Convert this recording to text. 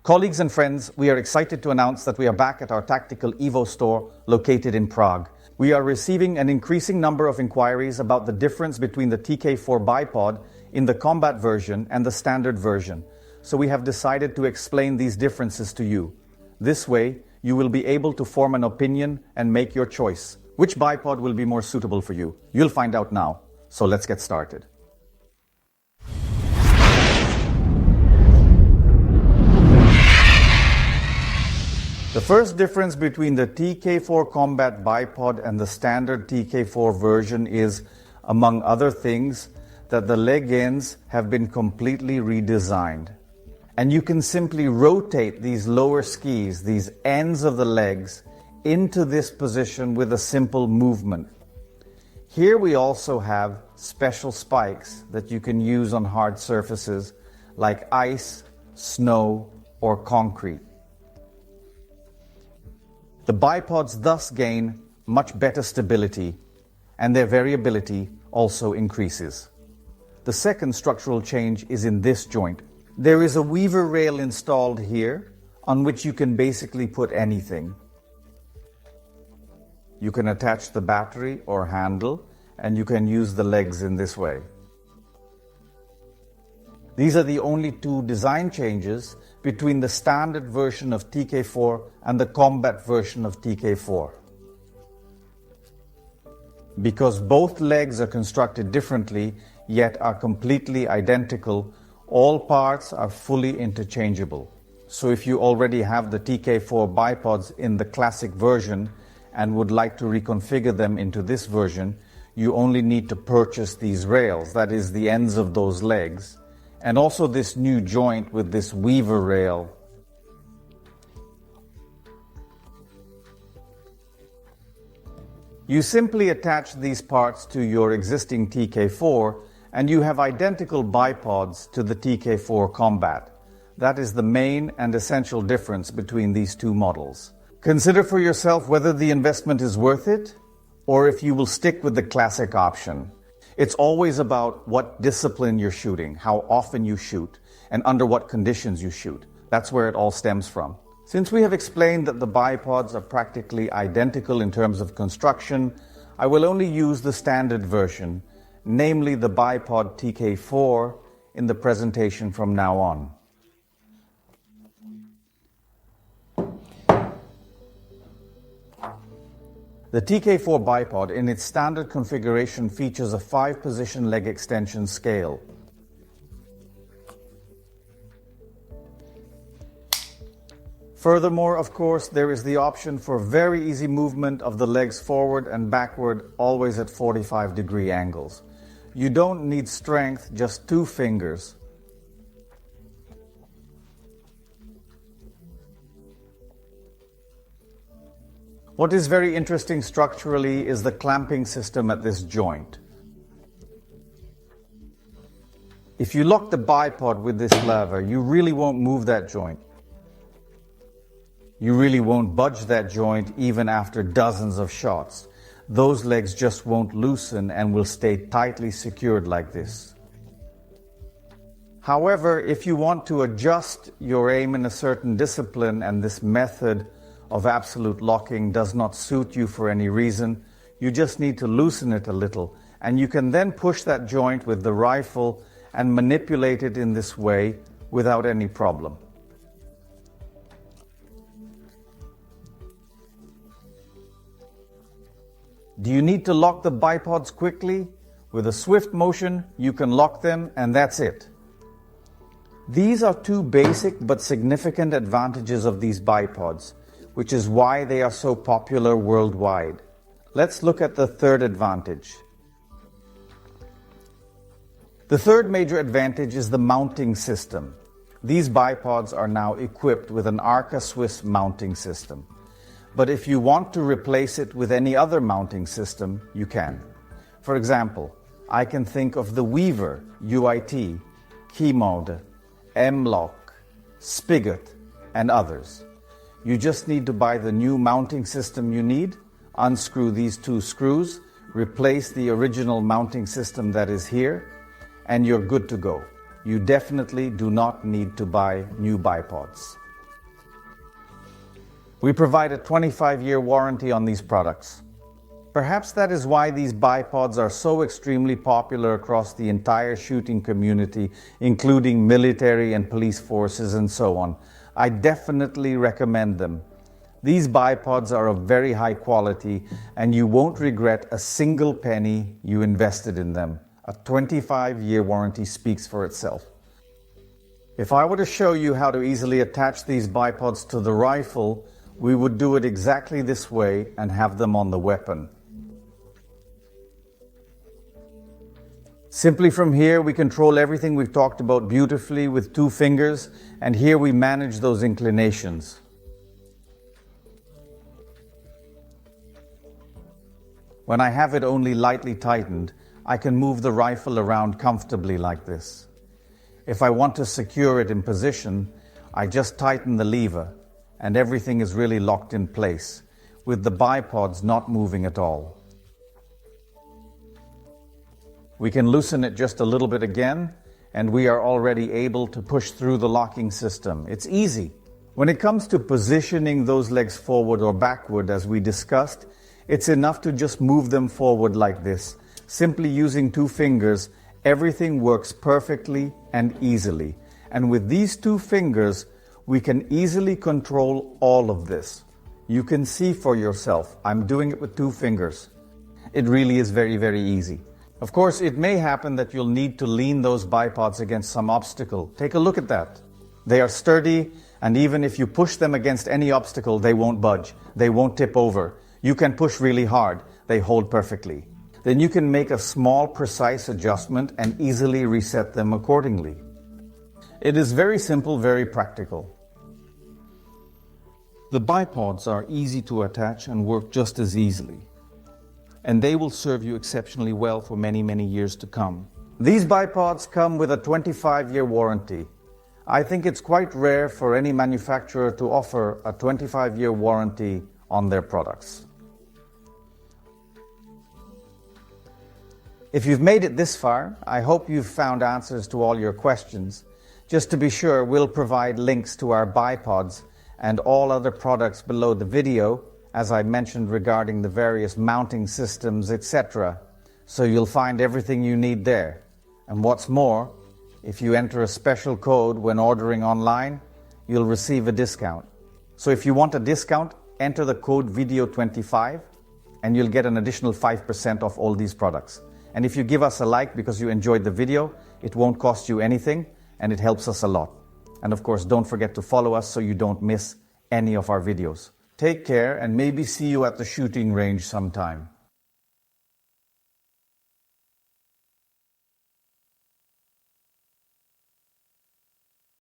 Colleagues and friends, we are excited to announce that we are back at our Tactical Evo store located in Prague. We are receiving an increasing number of inquiries about the difference between the TK4 Bipod in the combat version and the standard version. So we have decided to explain these differences to you. This way, you will be able to form an opinion and make your choice. Which bipod will be more suitable for you? You'll find out now. So let's get started. The first difference between the TK4 Combat Bipod and the standard TK4 version is, among other things, that the leg ends have been completely redesigned. And you can simply rotate these lower skis, these ends of the legs, into this position with a simple movement. Here we also have special spikes that you can use on hard surfaces like ice, snow, or concrete. The bipods thus gain much better stability, and their variability also increases. The second structural change is in this joint. There is a weaver rail installed here on which you can basically put anything. You can attach the battery or handle, and you can use the legs in this way. These are the only two design changes between the standard version of TK4 and the combat version of TK4. Because both legs are constructed differently, yet are completely identical, all parts are fully interchangeable. So if you already have the TK4 bipods in the classic version and would like to reconfigure them into this version, you only need to purchase these rails, that is, the ends of those legs, and also this new joint with this weaver rail. You simply attach these parts to your existing TK4 and you have identical bipods to the TK4 Combat. That is the main and essential difference between these two models. Consider for yourself whether the investment is worth it or if you will stick with the classic option. It's always about what discipline you're shooting, how often you shoot, and under what conditions you shoot. That's where it all stems from. Since we have explained that the bipods are practically identical in terms of construction, I will only use the standard version, namely the bipod TK4, in the presentation from now on. The TK4 bipod in its standard configuration features a 5-position leg extension scale. Furthermore, of course, there is the option for very easy movement of the legs forward and backward, always at 45-degree angles. You don't need strength, just 2 fingers. What is very interesting structurally is the clamping system at this joint. If you lock the bipod with this lever, you really won't move that joint. You really won't budge that joint even after dozens of shots. Those legs just won't loosen and will stay tightly secured like this. However, if you want to adjust your aim in a certain discipline and this method of absolute locking does not suit you for any reason, you just need to loosen it a little, and you can then push that joint with the rifle and manipulate it in this way without any problem. Do you need to lock the bipods quickly? With a swift motion, you can lock them, and that's it. These are two basic but significant advantages of these bipods, which is why they are so popular worldwide. Let's look at the third advantage. The third major advantage is the mounting system. These bipods are now equipped with an Arca Swiss mounting system. But if you want to replace it with any other mounting system, you can. For example, I can think of the Weaver, UIT, Keymode, M-Lock, Spigot, and others. You just need to buy the new mounting system you need, unscrew these 2 screws, replace the original mounting system that is here, and you're good to go. You definitely do not need to buy new bipods. We provide a 25-year warranty on these products. Perhaps that is why these bipods are so extremely popular across the entire shooting community, including military and police forces and so on. I definitely recommend them. These bipods are of very high quality and you won't regret a single penny you invested in them. A 25-year warranty speaks for itself. If I were to show you how to easily attach these bipods to the rifle, we would do it exactly this way and have them on the weapon. Simply from here, we control everything we've talked about beautifully with 2 fingers, and here we manage those inclinations. When I have it only lightly tightened, I can move the rifle around comfortably like this. If I want to secure it in position, I just tighten the lever, and everything is really locked in place, with the bipods not moving at all. We can loosen it just a little bit again, and we are already able to push through the locking system. It's easy. When it comes to positioning those legs forward or backward, as we discussed, it's enough to just move them forward like this. Simply using 2 fingers, everything works perfectly and easily. And with these 2 fingers, we can easily control all of this. You can see for yourself, I'm doing it with 2 fingers. It really is very, very easy. Of course, it may happen that you'll need to lean those bipods against some obstacle. Take a look at that. They are sturdy, and even if you push them against any obstacle, they won't budge. They won't tip over. You can push really hard. They hold perfectly. Then you can make a small, precise adjustment and easily reset them accordingly. It is very simple, very practical. The bipods are easy to attach and work just as easily. And they will serve you exceptionally well for many, many years to come. These bipods come with a 25-year warranty. I think it's quite rare for any manufacturer to offer a 25-year warranty on their products. If you've made it this far, I hope you've found answers to all your questions. Just to be sure, we'll provide links to our bipods and all other products below the video, as I mentioned regarding the various mounting systems, etc. So you'll find everything you need there. And what's more, if you enter a special code when ordering online, you'll receive a discount. So if you want a discount, enter the code video25 and you'll get an additional 5% off all these products. And if you give us a like because you enjoyed the video, it won't cost you anything and it helps us a lot. And of course, don't forget to follow us so you don't miss any of our videos. Take care and maybe see you at the shooting range sometime.